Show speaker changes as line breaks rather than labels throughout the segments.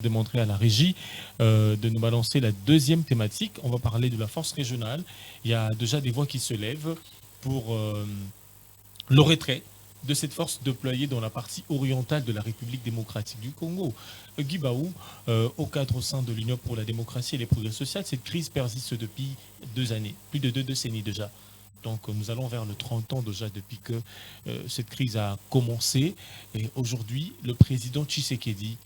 démontrer à la régie de nous balancer la deuxième thématique. On va parler de la force régionale. Il y a déjà des voix qui se lèvent pour le retrait de cette force déployée dans la partie orientale de la République démocratique du Congo. Guy Baou, au cadre au sein de l'Union pour la démocratie et les progrès sociaux, cette crise persiste depuis 2 années, plus de 2 décennies déjà. Donc nous allons vers le 30 ans déjà depuis que cette crise a commencé. Et aujourd'hui, le président Tshisekedi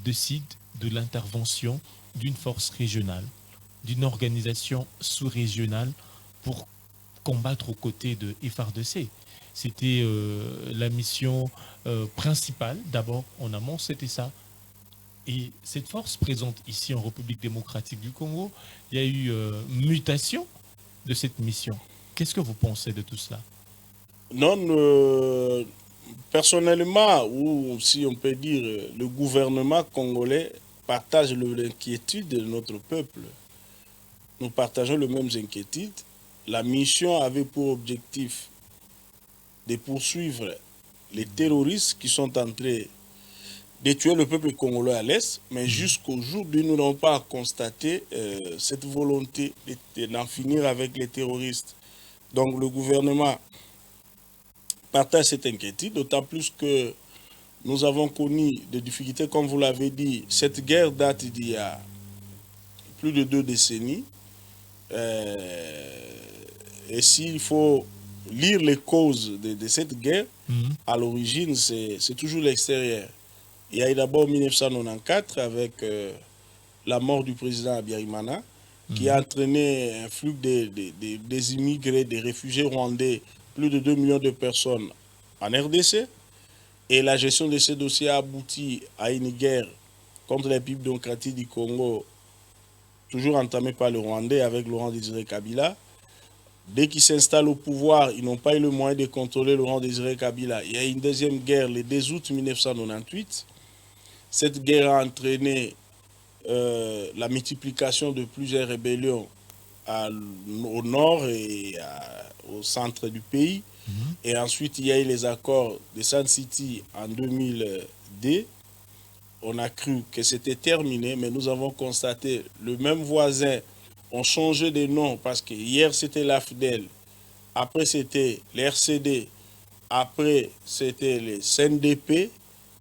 décide de l'intervention d'une force régionale, d'une organisation sous-régionale pour combattre aux côtés de FARDC. C'était la mission principale, d'abord en amont, c'était ça. Et cette force présente ici en République démocratique du Congo, il y a eu mutation de cette mission. Qu'est-ce que vous pensez de tout cela?
Non, personnellement, ou si on peut dire, le gouvernement congolais partage l'inquiétude de notre peuple. Nous partageons les mêmes inquiétudes. La mission avait pour objectif de poursuivre les terroristes qui sont entrés de tuer le peuple congolais à l'Est, mais jusqu'au jour d'où nous n'avons pas constaté cette volonté d'en finir avec les terroristes. Donc le gouvernement partage cette inquiétude, d'autant plus que nous avons connu des difficultés, comme vous l'avez dit. Cette guerre date d'il y a plus de 2 décennies. Et s'il faut lire les causes de cette guerre, à l'origine, c'est toujours l'extérieur. Il y a eu d'abord 1994 avec la mort du président Abiyarimana, qui a entraîné un flux des immigrés, des réfugiés rwandais, plus de 2 millions de personnes en RDC. Et la gestion de ces dossiers a abouti à une guerre contre les peuples démocratiques du Congo, toujours entamée par le Rwandais avec Laurent Désiré Kabila. Dès qu'ils s'installent au pouvoir, ils n'ont pas eu le moyen de contrôler Laurent Désiré Kabila. Il y a eu une deuxième guerre le 2 août 1998. Cette guerre a entraîné la multiplication de plusieurs rébellions au nord et au centre du pays. Et ensuite, il y a eu les accords de Sun City en 2002. On a cru que c'était terminé, mais nous avons constaté le même voisin ont changé de nom parce que hier c'était l'AFDEL, après c'était l'RCD, après c'était le CNDP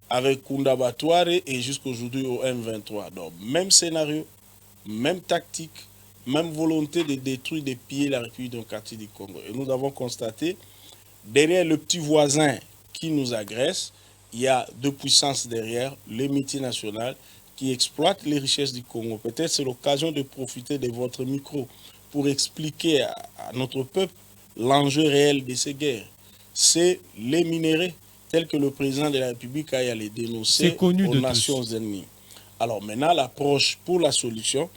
avec Kunda Batouare et jusqu'aujourd'hui au M23. Donc même scénario, même tactique, même volonté de détruire, de piller la République démocratique du Congo. Et nous avons constaté, derrière le petit voisin qui nous agresse, il y a 2 puissances derrière, les multinationales qui exploitent les richesses du Congo. Peut-être c'est l'occasion de profiter de votre micro pour expliquer à notre peuple l'enjeu réel de ces guerres. C'est les minéraux, tels que le président de la République a les dénoncer aux Nations Unies. Alors maintenant, l'approche pour la solution,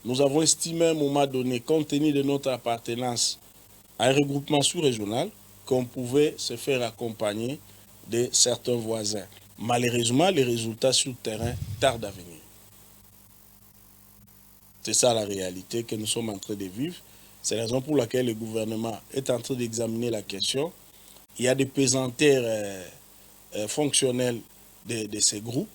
nous avons estimé à un moment donné, compte tenu de notre appartenance à un regroupement sous-régional, qu'on pouvait se faire accompagner de certains voisins. Malheureusement, les résultats sur le terrain tardent à venir. C'est ça la réalité que nous sommes en train de vivre. C'est la raison pour laquelle le gouvernement est en train d'examiner la question. Il y a des pesanteurs fonctionnels de ces groupes.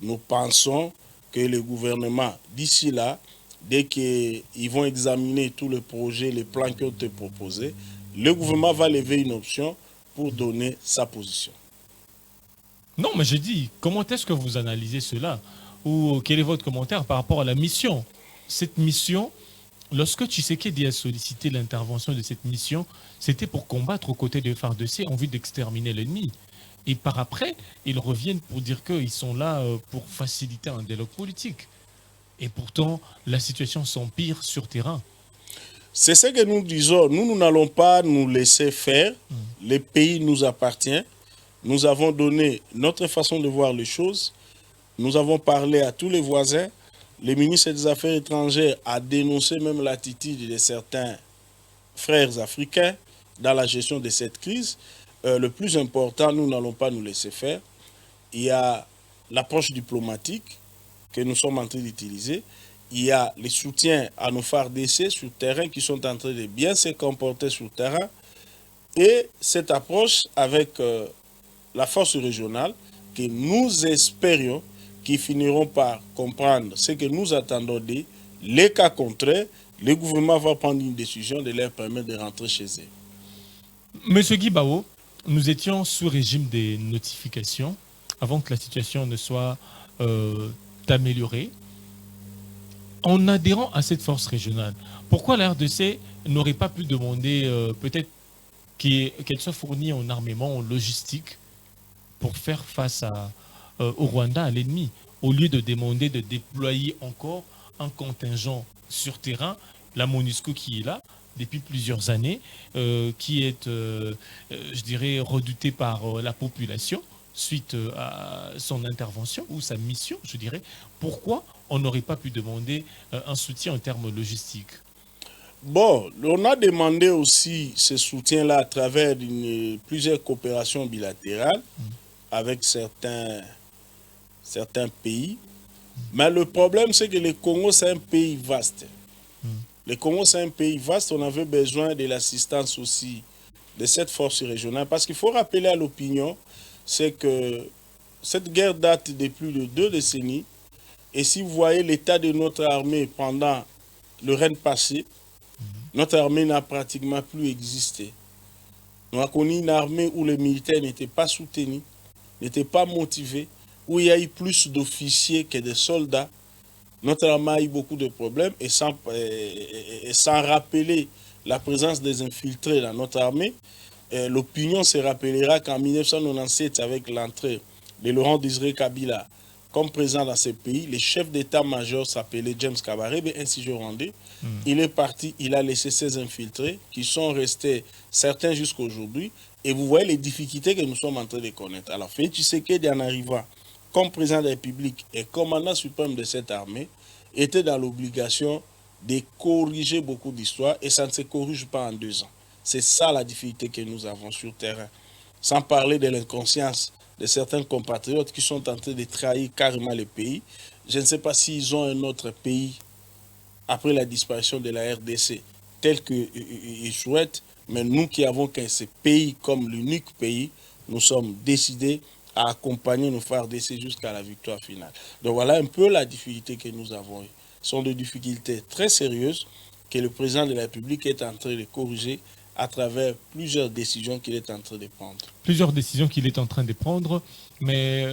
Nous pensons que le gouvernement, d'ici là, dès qu'ils vont examiner tous les projets, les plans qui ont été proposés, le gouvernement va lever une option pour donner sa position.
Non, mais je dis, comment est-ce que vous analysez cela? Ou quel est votre commentaire par rapport à la mission? Cette mission, lorsque Tshisekedi a sollicité l'intervention de cette mission, c'était pour combattre aux côtés de FARDC en vue d'exterminer l'ennemi. Et par après, ils reviennent pour dire qu'ils sont là pour faciliter un dialogue politique. Et pourtant, la situation s'empire sur terrain.
C'est ce que nous disons. Nous n'allons pas nous laisser faire. Le pays nous appartient. Nous avons donné notre façon de voir les choses. Nous avons parlé à tous les voisins. Le ministre des Affaires étrangères a dénoncé même l'attitude de certains frères africains dans la gestion de cette crise. Le plus important, nous n'allons pas nous laisser faire. Il y a l'approche diplomatique que nous sommes en train d'utiliser. Il y a les soutiens à nos FARDC sur le terrain qui sont en train de bien se comporter sur le terrain. Et cette approche avec la force régionale que nous espérions qui finiront par comprendre ce que nous attendons d'eux. Les cas contraires, le gouvernement va prendre une décision de leur permettre de rentrer chez eux.
Monsieur Guibao, nous étions sous régime des notifications avant que la situation ne soit améliorée. En adhérant à cette force régionale, pourquoi la RDC n'aurait pas pu demander peut-être qu'elle soit fournie en armement, en logistique, pour faire face au Rwanda, à l'ennemi, au lieu de demander de déployer encore un contingent sur terrain, la MONUSCO qui est là depuis plusieurs années, qui est, je dirais, redouté par la population suite à son intervention ou sa mission, je dirais. Pourquoi on n'aurait pas pu demander un soutien en termes logistiques?
Bon, on a demandé aussi ce soutien-là à travers plusieurs coopérations bilatérales avec certains pays. Mais le problème, c'est que le Congo, c'est un pays vaste. Le Congo, c'est un pays vaste. On avait besoin de l'assistance aussi de cette force régionale. Parce qu'il faut rappeler à l'opinion, c'est que cette guerre date de plus de 2 décennies. Et si vous voyez l'état de notre armée pendant le règne passé, notre armée n'a pratiquement plus existé. On a connu une armée où les militaires n'étaient pas soutenus, n'étaient pas motivés, où il y a eu plus d'officiers que de soldats. Notre armée a eu beaucoup de problèmes et sans rappeler la présence des infiltrés dans notre armée, l'opinion se rappellera qu'en 1997, avec l'entrée de Laurent Désiré Kabila comme président dans ce pays, le chef d'état-major s'appelait James Kabarebe, ainsi je rendais. Il est parti, il a laissé ses infiltrés qui sont restés certains jusqu'à aujourd'hui. Et vous voyez les difficultés que nous sommes en train de connaître. Alors, Félix Tshisekedi, en arrivant comme président de la République et commandant suprême de cette armée, était dans l'obligation de corriger beaucoup d'histoires et ça ne se corrige pas en 2 ans. C'est ça la difficulté que nous avons sur le terrain. Sans parler de l'inconscience de certains compatriotes qui sont en train de trahir carrément le pays. Je ne sais pas s'ils ont un autre pays après la disparition de la RDC tel qu'ils souhaitent, mais nous qui avons qu'un ce pays comme l'unique pays, nous sommes décidés à accompagner nos frères RDC jusqu'à la victoire finale. Donc voilà un peu la difficulté que nous avons eues. Ce sont des difficultés très sérieuses que le président de la République est en train de corriger à travers plusieurs décisions qu'il est en train de prendre.
Plusieurs décisions qu'il est en train de prendre, mais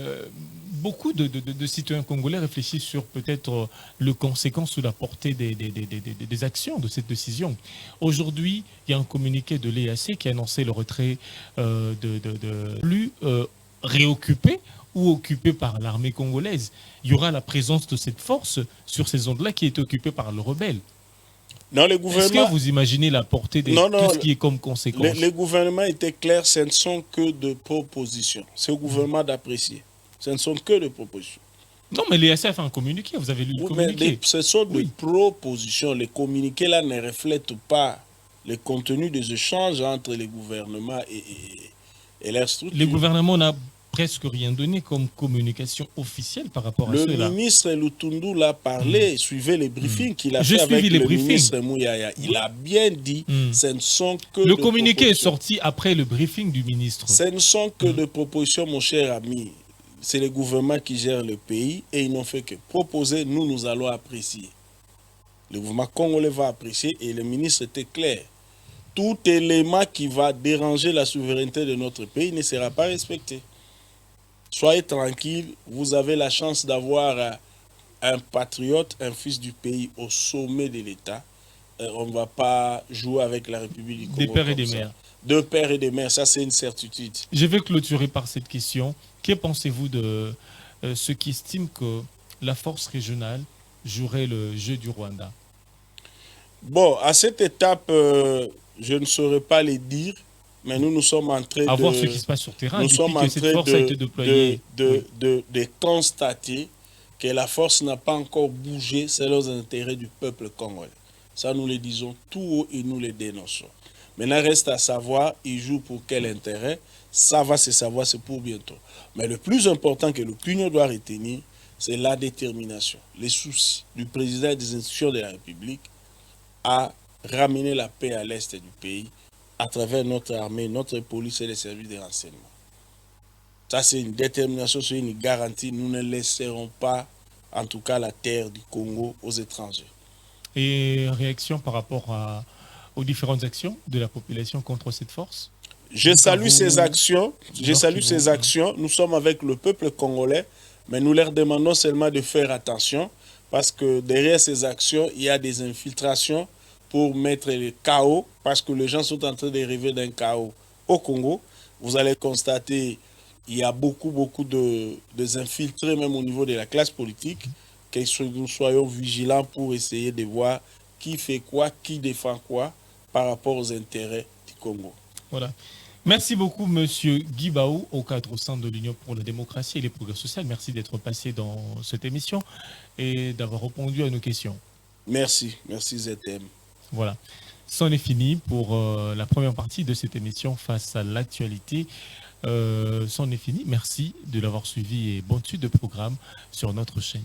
beaucoup de citoyens congolais réfléchissent sur peut-être les conséquences ou la portée des actions de cette décision. Aujourd'hui, il y a un communiqué de l'EAC qui a annoncé le retrait plus réoccupé ou occupé par l'armée congolaise. Il y aura la présence de cette force sur ces zones-là qui est occupée par le rebelle.
Non, le gouvernement...
Est-ce que vous imaginez la portée de tout ce qui est comme conséquence?
Le gouvernement était clair, ce ne sont que de propositions. C'est au gouvernement d'apprécier. Ce ne sont que de propositions.
Non, mais l'EAC a fait un communiqué, vous avez lu le communiqué.
Ce sont des propositions. Les communiqués là ne reflètent pas le contenu des échanges entre les gouvernements et leurs structures.
Le gouvernement n'a presque rien donné comme communication officielle par rapport à cela.
Le ministre Lutundu l'a parlé, suivez les briefings qu'il a fait avec le ministre Mouyaya. Il a bien dit, ce ne sont que
le communiqué est sorti après le briefing du ministre.
Ce ne sont que des propositions, mon cher ami. C'est le gouvernement qui gère le pays et ils n'ont fait que proposer, nous allons apprécier. Le gouvernement congolais va apprécier et le ministre était clair. Tout élément qui va déranger la souveraineté de notre pays ne sera pas respecté. Soyez tranquille, vous avez la chance d'avoir un patriote, un fils du pays au sommet de l'État. On ne va pas jouer avec la République du Congo.
Des pères et des mères.
De pères et de mères, ça c'est une certitude.
Je vais clôturer par cette question. Que pensez-vous de ceux qui estiment que la force régionale jouerait le jeu du Rwanda?
Bon, à cette étape, je ne saurais pas les dire. Mais nous sommes en train
voir ce qui se passe sur terrain.
Nous sommes en train de constater que la force n'a pas encore bougé selon les intérêts du peuple congolais. Ça, nous le disons tout haut et nous le dénonçons. Maintenant, reste à savoir, il joue pour quel intérêt. Ça va se savoir, c'est pour bientôt. Mais le plus important que l'opinion doit retenir, c'est la détermination, les soucis du président et des institutions de la République à ramener la paix à l'est du pays à travers notre armée, notre police et les services de renseignement. Ça, c'est une détermination, c'est une garantie. Nous ne laisserons pas, en tout cas, la terre du Congo aux étrangers.
Et réaction par rapport aux différentes actions de la population contre cette force?
Je salue ces actions. Je salue ces actions. Nous sommes avec le peuple congolais, mais nous leur demandons seulement de faire attention parce que derrière ces actions, il y a des infiltrations pour mettre le chaos, parce que les gens sont en train de rêver d'un chaos au Congo. Vous allez constater il y a beaucoup de infiltrés, même au niveau de la classe politique, que nous soyons vigilants pour essayer de voir qui fait quoi, qui défend quoi par rapport aux intérêts du Congo.
Voilà. Merci beaucoup, Monsieur Guy Baou, au cadre au sein de l'Union pour la démocratie et les progrès sociaux. Merci d'être passé dans cette émission et d'avoir répondu à nos questions.
Merci, merci ZM.
Voilà. C'en est fini pour la première partie de cette émission face à l'actualité. C'en est fini. Merci de l'avoir suivi et bonne suite de programme sur notre chaîne.